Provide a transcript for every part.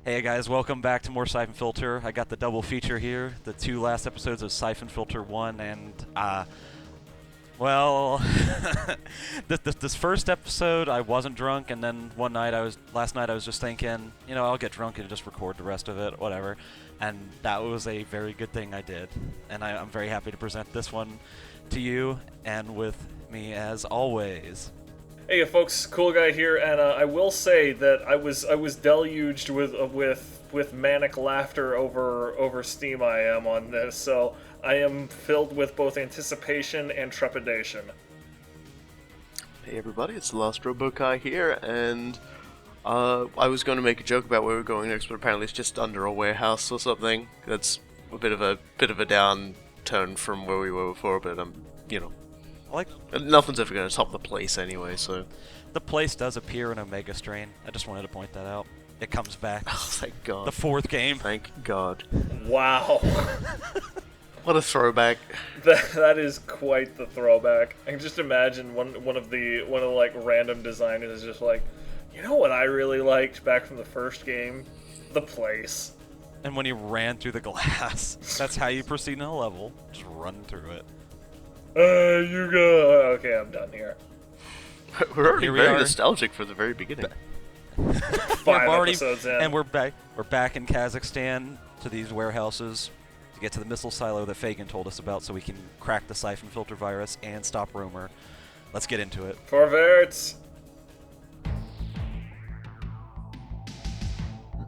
Hey guys, welcome back to more Syphon Filter. I got the double feature here, the two last episodes of Syphon Filter 1, and, well, this first episode I wasn't drunk, and then last night I was just thinking, you know, I'll get drunk and just record the rest of it, whatever. And that was a very good thing I did. And I'm very happy to present this one to you, and with me as always. Hey folks, Cool Guy here, and I will say that I was deluged with manic laughter over Steam. I am on this, so I am filled with both anticipation and trepidation. Hey everybody, it's the Last Robokai here, and I was going to make a joke about where we're going next, but apparently it's just under a warehouse or something. That's a bit of a down turn from where we were before, but you know. Nothing's ever going to top the place anyway, so... The place does appear in Omega Strain. I just wanted to point that out. It comes back. Oh, thank God. The fourth game. Thank God. Wow. What a throwback. That is quite the throwback. I can just imagine one of the like random designers is just like, you know what I really liked back from the first game? The place. And when he ran through the glass, that's how you proceed in a level. Just run through it. You go. Okay, I'm done here. We're already very nostalgic for the very beginning. Five episodes in. And we're back in Kazakhstan to these warehouses to get to the missile silo that Phagan told us about so we can crack the Syphon Filter virus and stop Rhoemer. Let's get into it. Vorwärts!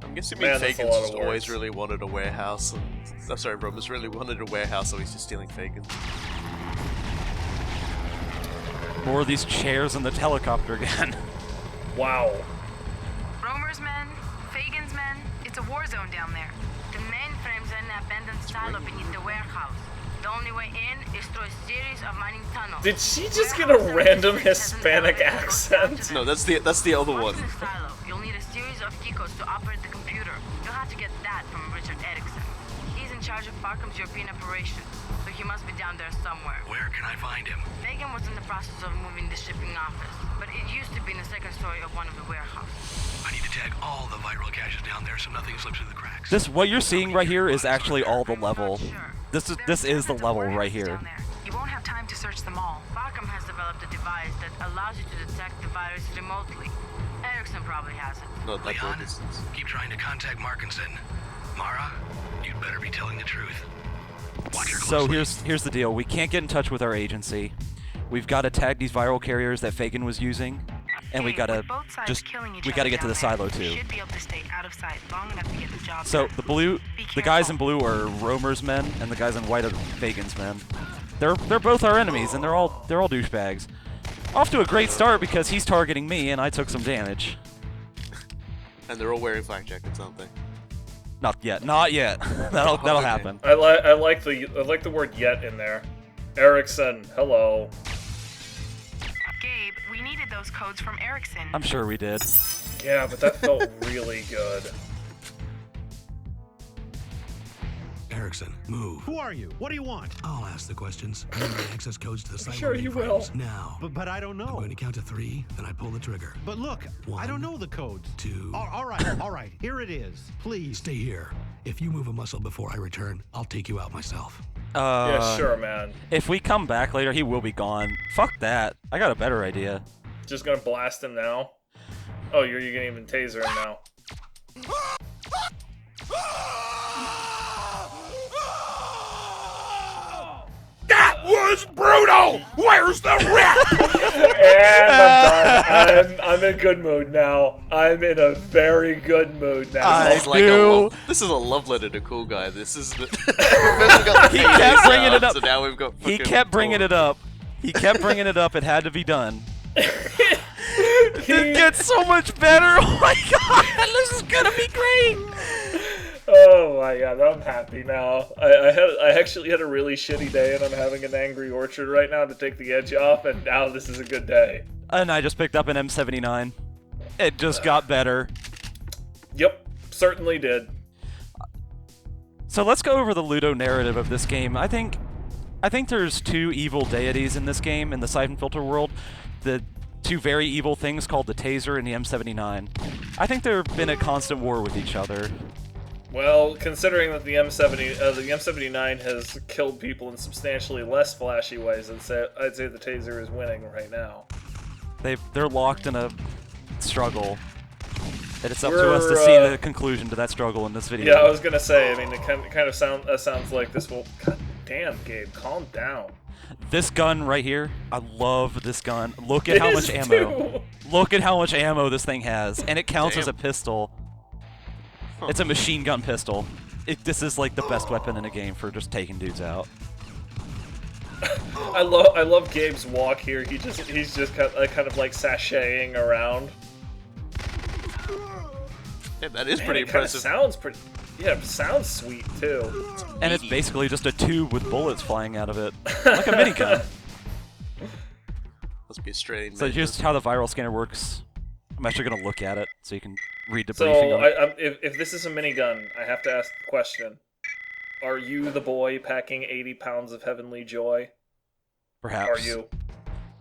I'm guessing Phagan's just always really wanted a warehouse. I'm sorry, Rhoemer's really wanted a warehouse, so he's just stealing Phagan. More of these chairs and the helicopter again. Wow. Rhoemer's men, Phagan's men, it's a war zone down there. The mainframes are in an abandoned silo beneath the warehouse. The only way in is through a series of mining tunnels. Did she just get a random Hispanic accent? No, that's the other one. In the silo, you'll need a series of key codes to operate the computer. You'll have to get that from Richard Erickson. He's in charge of Pharcom's European operations, so he must be down there somewhere. Where can I find him? Phagan was in the process of moving the shipping office, but it used to be in the second story of one of the warehouses. I need to tag all the viral caches down there so nothing slips through the cracks. What you're seeing right here is actually all the level. This is the level right here. You won't have time to search them all. Pharcom has developed a device that allows you to detect the virus remotely. Erickson probably has it. Not that Leon, distance. keep trying to contact Markinson. Mara, you'd better be telling the truth. Watch her closely. So here's the deal. We can't get in touch with our agency. We've got to tag these viral carriers that Phagan was using, and we gotta get to the silo too. Should be able to stay out of sight long enough to get the job So done. the guys in blue are Rhoemer's men, and the guys in white are Phagan's men. They're both our enemies, and they're all douchebags. Off to a great start because he's targeting me, and I took some damage. And they're all wearing flak jackets, aren't they? Not yet. Not yet. that'll Okay. happen. I like the word "yet" in there. Erickson, hello. Gabe, we needed those codes from Erickson. I'm sure we did. Yeah, but that felt really good. Erickson, move. Who are you? What do you want? I'll ask the questions. Give me the access codes to the site. Sure you will. Now. But I don't I'm know. going to count to 3, then I pull the trigger. But look, I don't know the codes. 2. All right. Here it is. Please. Stay here. If you move a muscle before I return, I'll take you out myself. Yeah, sure, man. If we come back later, he will be gone. Fuck that. I got a better idea. Just gonna blast him now? Oh, you're gonna even taser him now. That was brutal! Where's the rip? And I'm done. I'm in good mood now. I'm in a very good mood now. This is a love letter to Cool Guy. This is the... He kept bringing it up. So now we've got He kept bringing it up. He kept bringing it up. It had to be done. It gets so much better. Oh my god, this is gonna be great. Oh my god, I'm happy now. I actually had a really shitty day, and I'm having an angry orchard right now to take the edge off, and now this is a good day. And I just picked up an M79. It just got better. Yep, certainly did. So let's go over the Ludo narrative of this game. I think there's two evil deities in this game, in the Syphon Filter world. The two very evil things called the Taser and the M79. I think they've been at constant war with each other. Well, considering that the M79 has killed people in substantially less flashy ways, I'd say the Taser is winning right now. They're locked in a struggle, and it's up to us to see the conclusion to that struggle in this video. Yeah, I was gonna say. I mean, it kind of sounds like this will. God damn, Gabe, calm down. This gun right here, I love this gun. Look at how much ammo. Look at how much ammo this thing has, and it counts as a pistol. It's a machine gun pistol. This is like the best weapon in a game for just taking dudes out. I love Gabe's walk here. He's just kind of like sashaying around. Yeah, that is pretty It kinda impressive. sounds pretty. Yeah, it sounds sweet too. And it's basically just a tube with bullets flying out of it, like a minigun. Must be a straight. So just how the viral scanner works. I'm actually gonna look at it so you can read the briefing. So, on it. if this is a minigun, I have to ask the question: are you the boy packing 80 pounds of heavenly joy? Perhaps. Are you?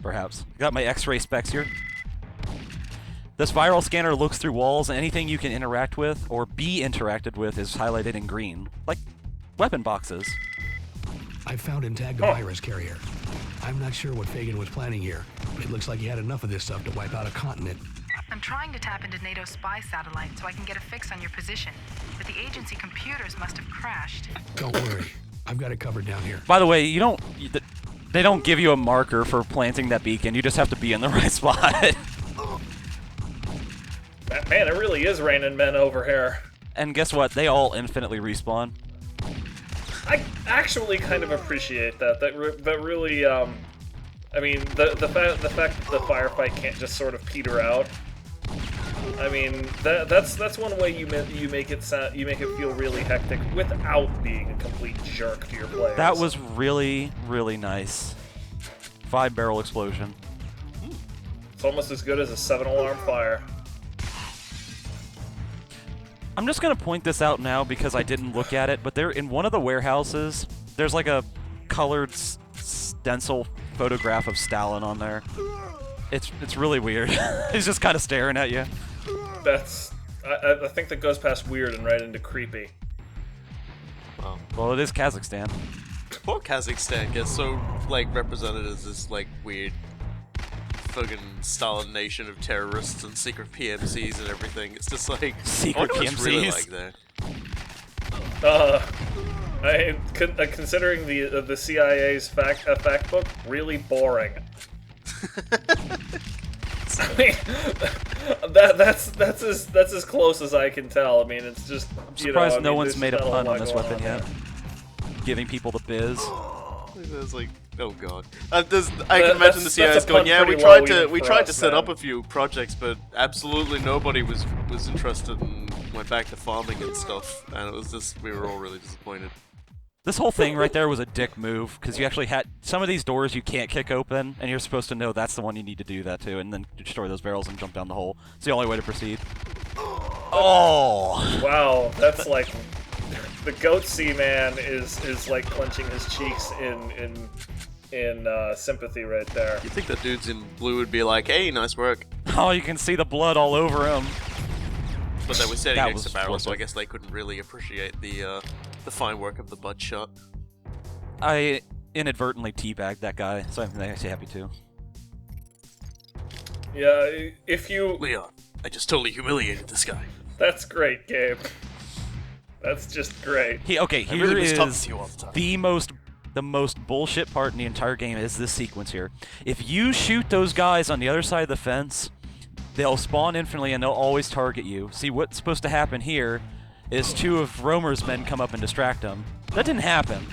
Perhaps. Got my X-ray specs here. This viral scanner looks through walls, and anything you can interact with or be interacted with is highlighted in green, like weapon boxes. I found and tagged a virus carrier. I'm not sure what Phagan was planning here, but it looks like he had enough of this stuff to wipe out a continent. I'm trying to tap into NATO's spy satellite so I can get a fix on your position, but the agency computers must have crashed. Don't worry, I've got it covered down here. By the way, they don't give you a marker for planting that beacon. You just have to be in the right spot. Man, it really is raining men over here. And guess what? They all infinitely respawn. I actually kind of appreciate that. That really, I mean, the fact that the firefight can't just sort of peter out. I mean, that's one way you make it feel really hectic without being a complete jerk to your players. That was really, really nice. 5-barrel explosion. It's almost as good as a 7-alarm fire. I'm just gonna point this out now because I didn't look at it, but there in one of the warehouses, there's like a colored stencil photograph of Stalin on there. It's really weird. He's just kind of staring at you. I think that goes past weird and right into creepy. Well, it is Kazakhstan. Poor Kazakhstan gets so like represented as this like weird fucking Stalin nation of terrorists and secret PMCs and everything. It's just like secret PMCs really like there. Considering the CIA's fact book, really boring. I mean, that's as close as I can tell. I mean, it's just. I'm surprised no one's made a pun on this weapon yet. Giving people the biz. It's like, oh god. I can imagine the CIA's going, yeah, we tried to set up a few projects, but absolutely nobody was interested and went back to farming and stuff, and it was just, we were all really disappointed. This whole thing right there was a dick move, because you actually had some of these doors you can't kick open, and you're supposed to know that's the one you need to do that to, and then destroy those barrels and jump down the hole. It's the only way to proceed. Oh! Wow, that's like... The Goatsy man is like clenching his cheeks in sympathy right there. You think the dudes in blue would be like, hey, nice work. Oh, you can see the blood all over him. But they were sitting That next to was barrels, so I flippant. guess they couldn't really appreciate the fine work of the butt shot. I inadvertently teabagged that guy, so I'm actually happy too. Yeah, if you... Leon, I just totally humiliated this guy. That's great, Gabe. That's just great. Okay, I here really miss talking is to you all the time. the most bullshit part in the entire game is this sequence here. If you shoot those guys on the other side of the fence, they'll spawn infinitely and they'll always target you. See, what's supposed to happen here is 2 of Rhoemer's men come up and distract them. That didn't happen.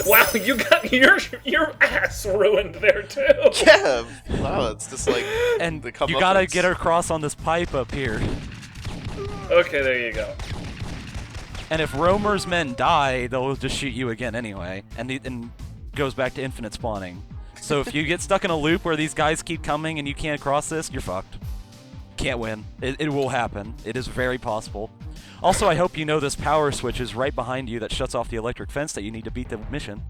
Wow, you got your ass ruined there too. Yeah, wow, it's just like... And the you gotta comeuppance. get across on this pipe up here. Okay, there you go. And if Rhoemer's men die, they'll just shoot you again anyway, and goes back to infinite spawning. So if you get stuck in a loop where these guys keep coming and you can't cross this, you're fucked. Can't win. It will happen. It is very possible. Also, I hope you know this power switch is right behind you that shuts off the electric fence that you need to beat the mission.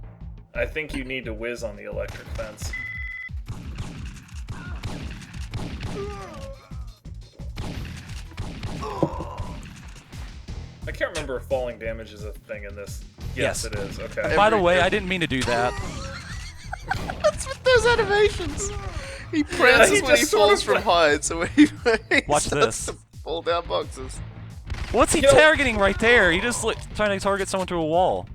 I think you need to whiz on the electric fence. I can't remember if falling damage is a thing in this. Yes. It is. Okay. By the way, I didn't mean to do that. What's with those animations? He prances he when he just sort falls of- from heights, so when he Watch starts this. to fall down boxes. What's he You know- targeting right there? He just trying to target someone to a wall.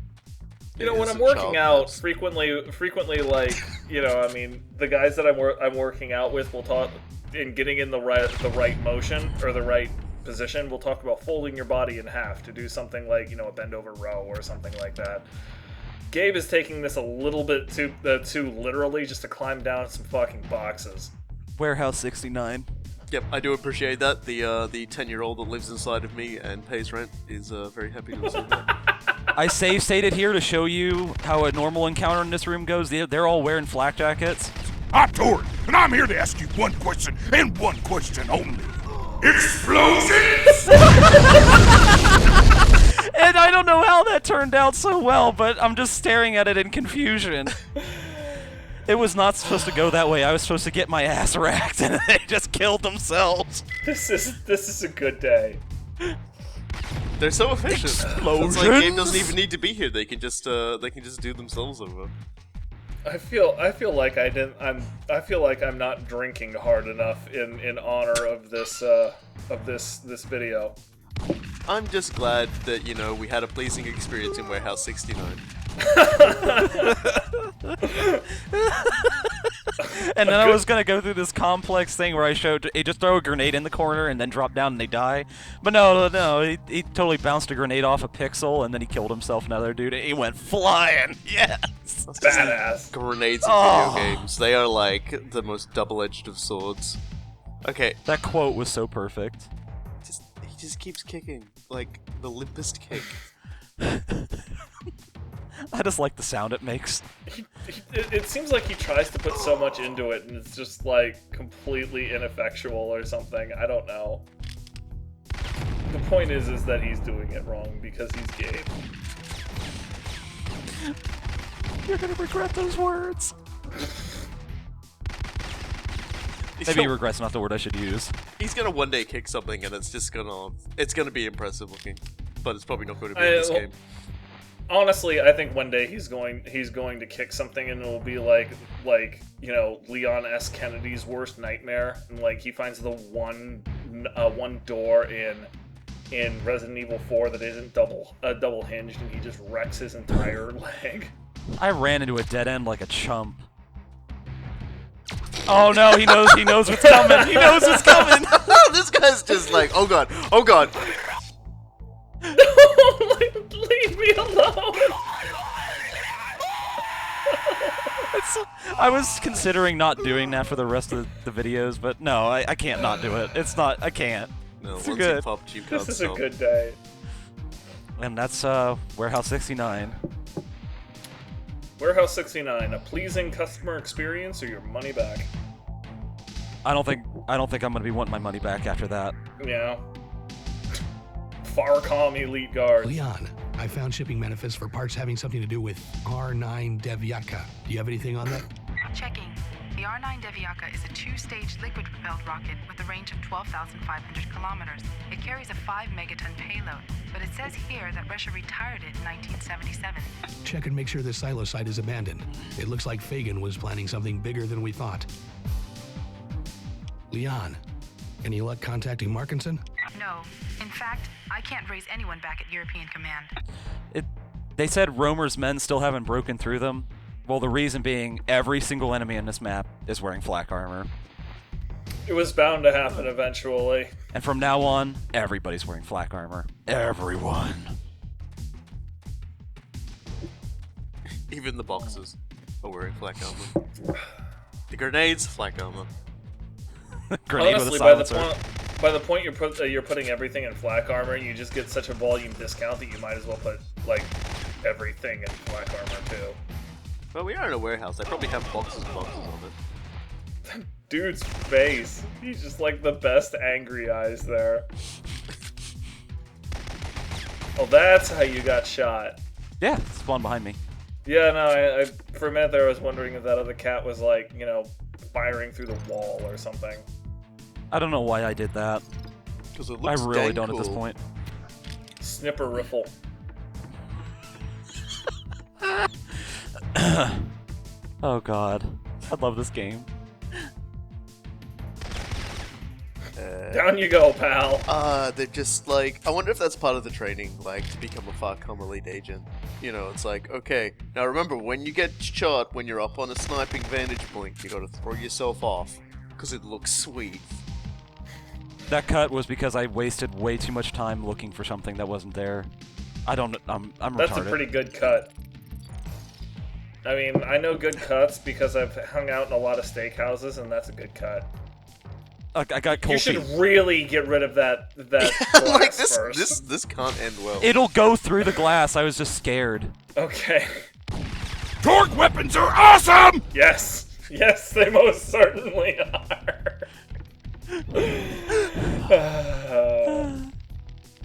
You know, It when is I'm a working child out, nurse. frequently, like, you know, I mean, the guys that I'm working out with will talk in getting in the right motion or the right position. We'll talk about folding your body in half to do something like, you know, a bend over row or something like that. Gabe is taking this a little bit too literally, just to climb down some fucking boxes. Warehouse 69. Yep, I do appreciate that. The 10-year-old that lives inside of me and pays rent is very happy to receive that. I save stated here to show you how a normal encounter in this room goes. They're all wearing flak jackets. I'm Tori, and I'm here to ask you one question and one question only. Explosions! And I don't know how that turned out so well, but I'm just staring at it in confusion. It was not supposed to go that way. I was supposed to get my ass racked, and they just killed themselves. This is a good day. They're so efficient. Explosions. It's like game doesn't even need to be here. They can just do themselves over. I feel like I'm not drinking hard enough in honor of this video. I'm just glad that, you know, we had a pleasing experience in Warehouse 69. And then I was gonna go through this complex thing where I showed he just throw a grenade in the corner and then drop down and they die. But no, he totally bounced a grenade off a pixel and then he killed himself. Another dude, he went flying. Yes, Badass. Grenades in Oh. video games. They are like the most double-edged of swords. Okay, that quote was so perfect. he just keeps kicking. Like, the limpest kick. I just like the sound it makes. It seems like he tries to put so much into it, and it's just like completely ineffectual or something. I don't know. The point is that he's doing it wrong because he's gay. You're gonna regret those words. He's Maybe gonna- regret's not the word I should use. He's gonna one day kick something and it's gonna be impressive looking. But it's probably not going to be in this game. Honestly, I think one day he's going to kick something and it'll be like you know, Leon S. Kennedy's worst nightmare, and like he finds the one door in Resident Evil 4 that isn't double hinged, and he just wrecks his entire leg. I ran into a dead end like a chump. Oh no, he knows what's coming. He knows what's coming. This guy's just like, oh god, oh god. Leave me alone. I was considering not doing that for the rest of the videos, but no, I can't not do it. I can't. No, It's once good. you popped, you can't This is a stop. good day. And that's Warehouse 69. Warehouse 69, a pleasing customer experience or your money back. I don't think I'm gonna be wanting my money back after that. Yeah. Pharcom Elite Guard. Leon, I found shipping manifests for parts having something to do with R9 Devyaka. Do you have anything on that? Checking. The R9 Devyaka is a two-stage liquid-propelled rocket with a range of 12,500 kilometers. It carries a 5-megaton payload, but it says here that Russia retired it in 1977. Check and make sure this silo site is abandoned. It looks like Phagan was planning something bigger than we thought. Leon, any luck contacting Markinson? No. In fact, I can't raise anyone back at European Command. They said Rhoemer's men still haven't broken through them. Well, the reason being, every single enemy in this map is wearing flak armor. It was bound to happen eventually. And from now on, everybody's wearing flak armor. Everyone. Even the boxes are wearing flak armor. The grenades, flak armor. Grenade Honestly, with a by silencer. the point you're putting everything in flak armor, you just get such a volume discount that you might as well put like everything in flak armor too. Well, we are in a warehouse. They probably have boxes and boxes of it. Dude's face. He's just like the best angry eyes there. Oh, that's how you got shot. Yeah, spawn behind me. Yeah, no, I for a minute there I was wondering if that other cat was like, you know, firing through the wall or something. I don't know why I did that. Because it I looks really dang don't at this cool. point. Snipper riffle. Oh god. I love this game. Down you go, pal. They're just like, I wonder if that's part of the training, like, to become a Pharcom elite agent. You know, it's like, okay, now remember, when you get shot, when you're up on a sniping vantage point, you gotta throw yourself off, because it looks sweet. That cut was because I wasted way too much time looking for something that wasn't there. I'm That's retarded. a pretty good cut. I mean, I know good cuts because I've hung out in a lot of steakhouses, and that's a good cut. I got cold You should feet. really get rid of that glass like, first. this can't end well. It'll go through the glass. I was just scared. Okay. Torque weapons are awesome! Yes. Yes, they most certainly are.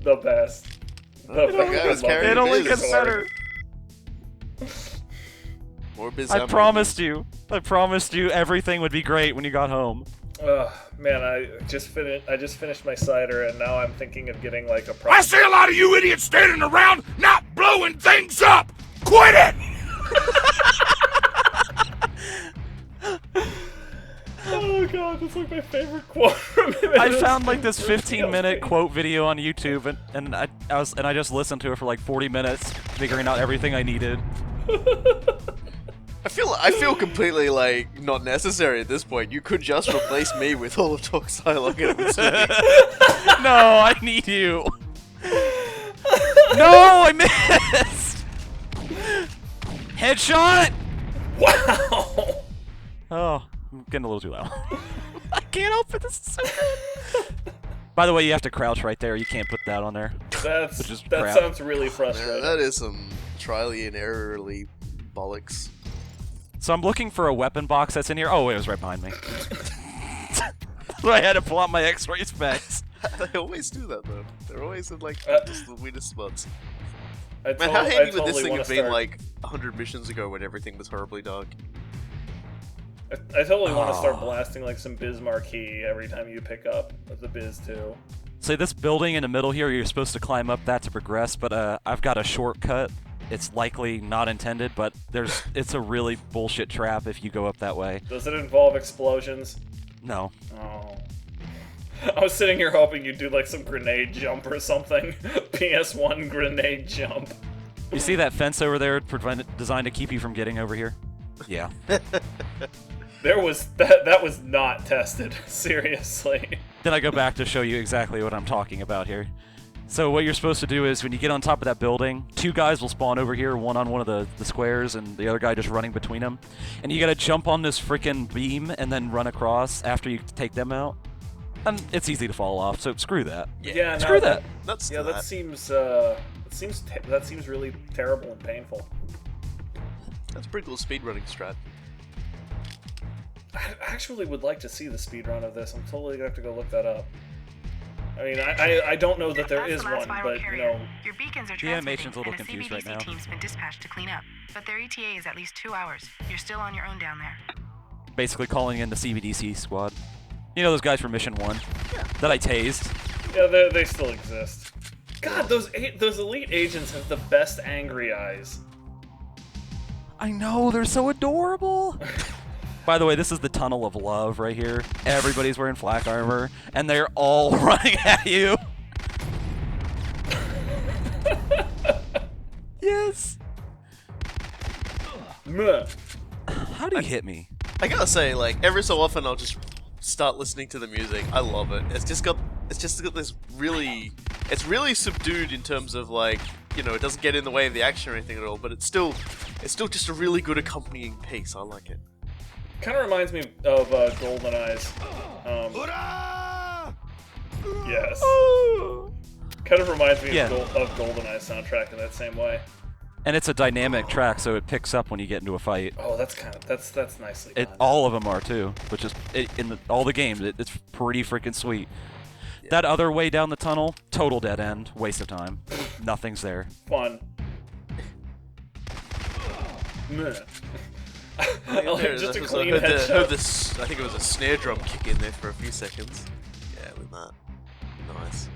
The best. The best. It only gets better. More biz I ammo. promised you. I promised you everything would be great when you got home. Man, I just finished my cider, and now I'm thinking of getting like a. I see a lot of you idiots standing around not blowing things up! Quit it! Oh god, that's like my favorite quote from him. I found like this 15-minute quote video on YouTube, and I just listened to it for like 40 minutes, figuring out everything I needed. I feel completely like not necessary at this point. You could just replace me with all of Talk's dialogue and it would still be- No, I need you. No, I missed. Headshot. Wow. Oh, I'm getting a little too loud. I can't help it. This is so good. By the way, you have to crouch right there. You can't put that on there. That crap. sounds really frustrating. that is some trially and errorly bollocks. So I'm looking for a weapon box that's in here. Oh, it was right behind me. So I had to pull out my X-ray specs. They always do that though. They're always in like just the weirdest spots. I Man, how handy would totally this thing wanna have been start- like 100 missions ago when everything was horribly dark? I totally want to start blasting like some Biz Marquee every time you pick up the Biz 2. So this building in the middle here, you're supposed to climb up that to progress, but I've got a shortcut. It's likely not intended, but it's a really bullshit trap if you go up that way. Does it involve explosions? No. Oh. I was sitting here hoping you'd do like some grenade jump or something. PS1 grenade jump. You see that fence over there designed to keep you from getting over here? Yeah. That was not tested. Seriously. Then I go back to show you exactly what I'm talking about here. So what you're supposed to do is when you get on top of that building, two guys will spawn over here, one on one of the squares and the other guy just running between them. And you gotta jump on this freaking beam and then run across after you take them out. And it's easy to fall off, so screw that. Yeah, Screw that. that seems really terrible and painful. That's a pretty cool speedrunning strat. I actually would like to see the speedrun of this. I'm totally gonna have to go look that up. I mean, I don't know that there That's is the last one, viral but you carrier. know. Your beacons are The transmitting, animation's a little and a confused CBDC right now. team's been dispatched to clean up, but their ETA is at least 2 hours. You're still on your own down there. Basically calling in the CBDC squad. You know those guys from Mission 1 that I tased? Yeah, they still exist. God, those elite agents have the best angry eyes. I know, they're so adorable. By the way, this is the Tunnel of Love right here. Everybody's wearing flak armor, and they're all running at you. Yes. Meh. How do you hit me? I gotta say, like, every so often I'll just start listening to the music. I love it. It's just got this really... It's really subdued in terms of, like, you know, it doesn't get in the way of the action or anything at all, but it's still just a really good accompanying piece. I like it. Kind of reminds me of Golden Eyes. Yes. Kind of reminds me Yeah. of Golden Eyes soundtrack in that same way. And it's a dynamic track, so it picks up when you get into a fight. Oh, that's nicely done. All of them are too, which is all the games. It's pretty freaking sweet. That other way down the tunnel, total dead end, waste of time. Nothing's there. Fun. Meh. Just a clean headshot. I think it was a snare drum kick in there for a few seconds. Yeah, with that. Nice.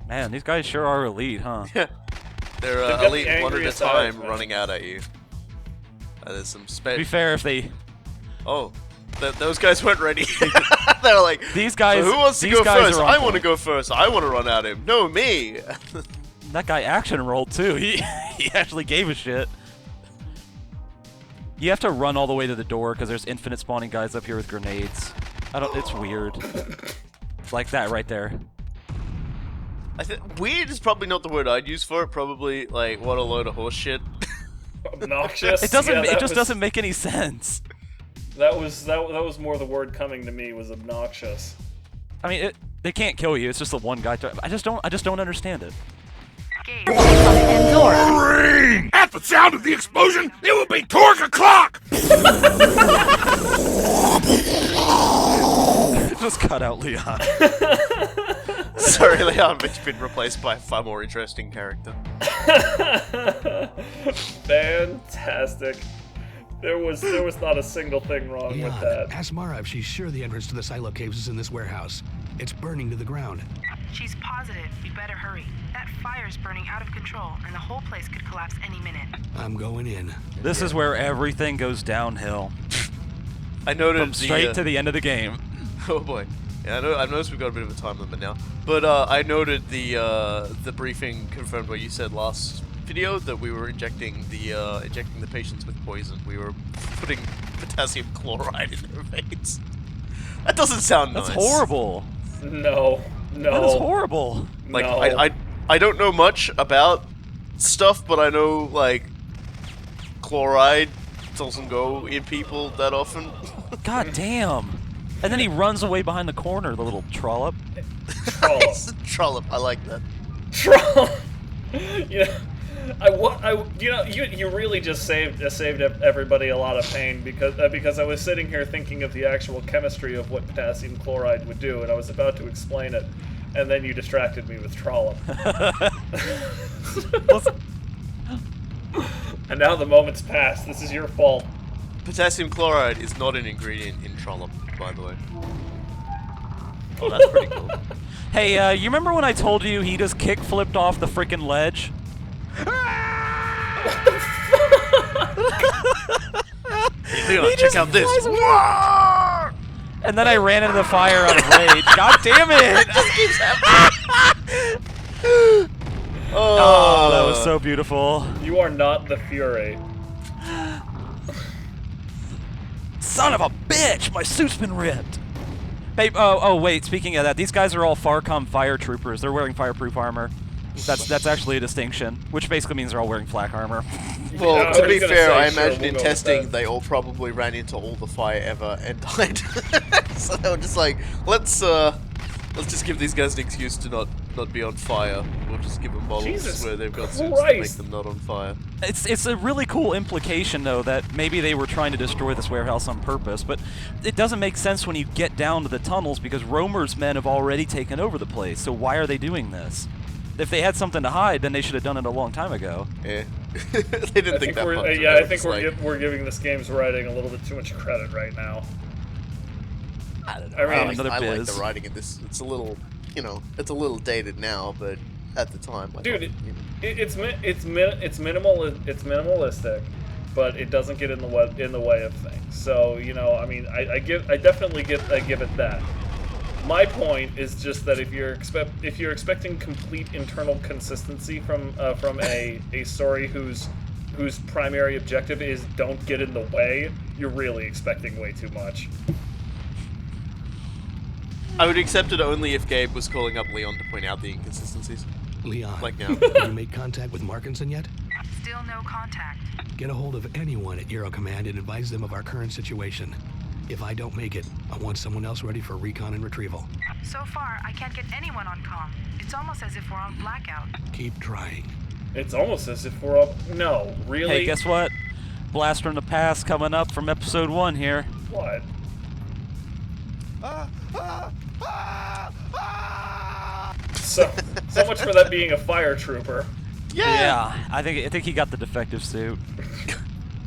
Man, these guys sure are elite, huh? Yeah. They're They've got elite the one at a angriest time eyes, man. running out at you. There's some To be space. fair, if they... Oh, those guys weren't ready. They were like, These guys... so who wants to these go guys first? are on I want to point. go first. I want to run at him. No, me. That guy action rolled, too. He actually gave a shit. You have to run all the way to the door, because there's infinite spawning guys up here with grenades. It's weird. Like that right there. I think weird is probably not the word I'd use for it. Probably like what a load of horse shit. Obnoxious. It doesn't. Yeah, It just doesn't make any sense. That was more the word coming to me was obnoxious. I mean, they can't kill you. It's just the one guy. I just don't understand it. Gabe, on the end door. Ring! At the sound of the explosion, it will be torque o'clock! Just cut out Leon. Sorry, Leon, but you've been replaced by a far more interesting character. Fantastic. There was not a single thing wrong Leon, with that. ask Mara if she's sure the entrance to the silo caves is in this warehouse. It's burning to the ground. She's positive. We better hurry. That fire's burning out of control, and the whole place could collapse any minute. I'm going in. This is where everything goes downhill. I noted From straight to the end of the game. Oh boy. Yeah, I noticed we've got a bit of a time limit now. But I noted the briefing confirmed what you said last video that we were injecting the patients with poison. We were putting potassium chloride in their veins. That doesn't sound nice. That's horrible. No. That is horrible. Like No. I don't know much about stuff, but I know like chloride doesn't go in people that often. God damn. And then he runs away behind the corner, the little trollop. Trollop. Trollop, I like that. Trollop. You really just saved everybody a lot of pain because I was sitting here thinking of the actual chemistry of what potassium chloride would do, and I was about to explain it, and then you distracted me with trollop. And now the moment's passed. This is your fault. Potassium chloride is not an ingredient in trollop, by the way. Oh, that's pretty cool. Hey, you remember when I told you he just kick flipped off the freaking ledge? Leon, check out this. And then I ran into the fire out of rage. God damn it! Oh, that was so beautiful. You are not the Fury. Son of a bitch! My suit's been ripped. Hey, oh wait. Speaking of that, these guys are all Pharcom fire troopers. They're wearing fireproof armor. That's actually a distinction, which basically means they're all wearing flak armor. Well, Yeah, I to was be gonna fair, say, I sure, imagine we'll in go with testing that. they all probably ran into all the fire ever and died. So they were just like, let's just give these guys an excuse to not be on fire. We'll just give them bottles Jesus where they've got suits to make Christ. them not on fire. It's a really cool implication, though, that maybe they were trying to destroy this warehouse on purpose, but it doesn't make sense when you get down to the tunnels because Rhoemer's men have already taken over the place, so why are they doing this? If they had something to hide, then they should have done it a long time ago. Yeah. They didn't think that much. I think we're giving this game's writing a little bit too much credit right now. I don't know. I mean, I like another the biz. writing in this. It's a little, it's a little dated now, but at the time, I Dude, thought, it's minimalistic, but it doesn't get in the way of things. So I mean, I definitely give it that. My point is just that if you're expecting complete internal consistency from a story whose primary objective is don't get in the way, you're really expecting way too much. I would accept it only if Gabe was calling up Leon to point out the inconsistencies. Leon, Like now. have you made contact with Markinson yet? Still no contact. Get a hold of anyone at Euro Command and advise them of our current situation. If I don't make it, I want someone else ready for recon and retrieval. So far, I can't get anyone on comm. It's almost as if we're on blackout. Keep trying. It's almost as if we're up. No, really? Hey, guess what? Blast from the Past coming up from episode 1 here. What? So much for that being a fire trooper. Yeah, I think he got the defective suit.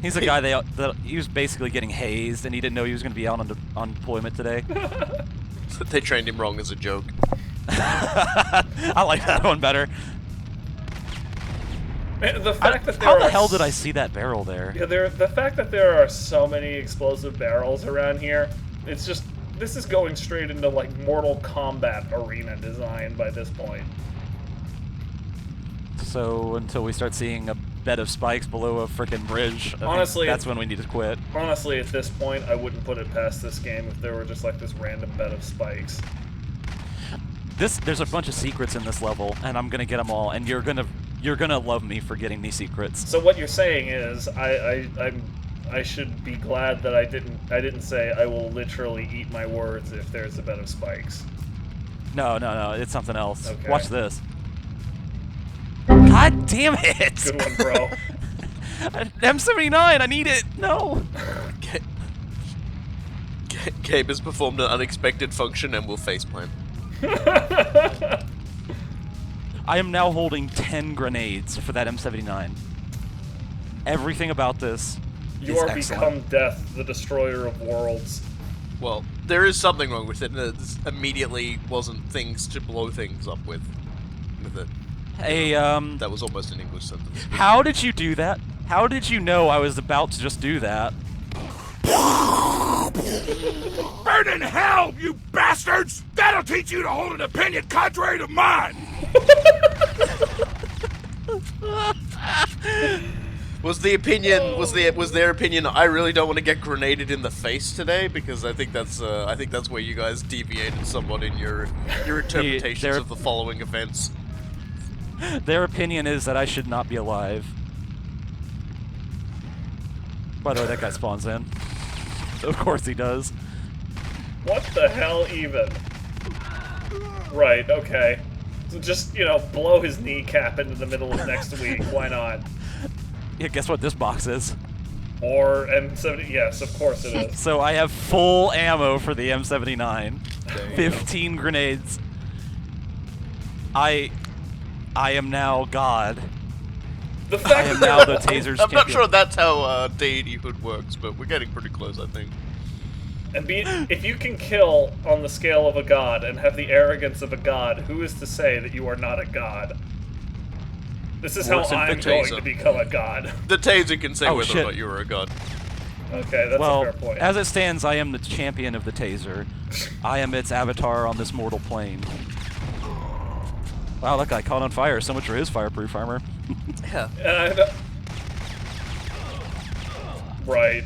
He's a guy that he was basically getting hazed, and he didn't know he was going to be out on deployment today. They trained him wrong as a joke. I like that one better. The fact that How the hell did I see that barrel there? Yeah, the fact that there are so many explosive barrels around here, it's just, this is going straight into like Mortal Kombat arena design by this point. So until we start seeing a bed of spikes below a frickin' bridge, Honestly, that's when we need to quit. Honestly, at this point, I wouldn't put it past this game if there were just like this random bed of spikes. There's a bunch of secrets in this level, and I'm gonna get them all, and you're gonna love me for getting these secrets. So what you're saying is, I should be glad that I didn't say I will literally eat my words if there's a bed of spikes. No, it's something else. Okay. Watch this. God damn it! Good one, bro. M79, I need it! No! Gabe has performed an unexpected function and will faceplant. I am now holding 10 grenades for that M79. Everything about this You is are excellent. become death, the destroyer of worlds. Well, there is something wrong with it. There immediately wasn't things to blow things up with it. That was almost an English sentence. How did you do that? How did you know I was about to just do that? Burn in hell, you bastards! That'll teach you to hold an opinion contrary to mine! Was their opinion? I really don't want to get grenaded in the face today, because I think that's where you guys deviated somewhat in your interpretations of the following events. Their opinion is that I should not be alive. By the way, that guy spawns in. Of course he does. What the hell even? Right, okay. So just, blow his kneecap into the middle of next week. Why not? Yeah, guess what this box is? Or M70, yes, of course it is. So I have full ammo for the M79. 15 grenades. I am now God. The fact I am now the taser's I'm not champion. sure that's how deityhood works, but we're getting pretty close, I think. And if you can kill on the scale of a god and have the arrogance of a god, who is to say that you are not a god? This is how I'm going to become a god. The taser can say whether shit. or not you are a god. Okay, that's a fair point. As it stands, I am the champion of the taser. I am its avatar on this mortal plane. Wow, that guy caught on fire. So much for his fireproof armor. Yeah. Right.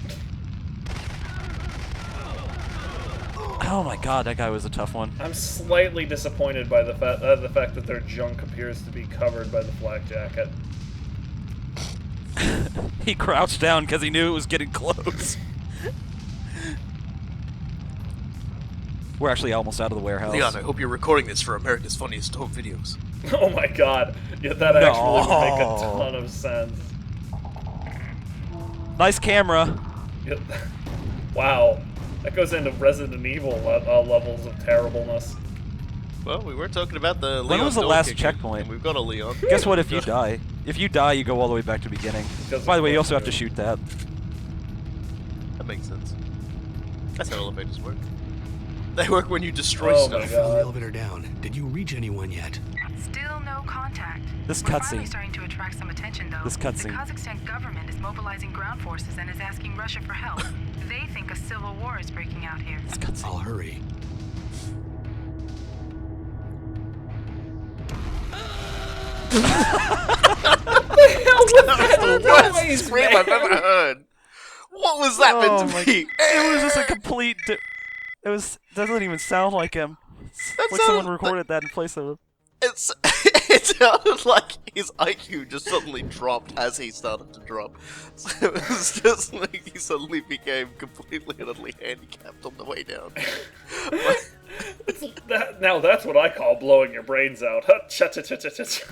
Oh my god, that guy was a tough one. I'm slightly disappointed by the fact that their junk appears to be covered by the flak jacket. He crouched down because he knew it was getting close. We're actually almost out of the warehouse. Leon, I hope you're recording this for America's Funniest Home Videos. Oh my god. Yeah, that actually would make a ton of sense. Nice camera. Yep. Wow. That goes into Resident Evil levels of terribleness. Well, we were talking about the Leon When was the door last kicking, checkpoint? and we've got a Leon. Guess what if you die? If you die, you go all the way back to the beginning. By the way, you also have to shoot that. That makes sense. That's how elevators work. They work when you destroy Oh stuff. my Found the god. elevator down. Did you reach anyone yet? Still no contact. This We're finally cutscene. starting to attract some attention, though. This cutscene. The Kazakhstan government is mobilizing ground forces and is asking Russia for help. They think a civil war is breaking out here. This cutscene. I'll hurry. That was the worst scream I've ever heard. What was that meant to be? It was just a complete. It was. Doesn't even sound like him. That Like someone sounds- recorded that in place of him. It sounded like his IQ just suddenly dropped as he started to drop. So it was just like he suddenly became completely and utterly handicapped on the way down. Now that's what I call blowing your brains out. Huh, cha cha cha cha cha.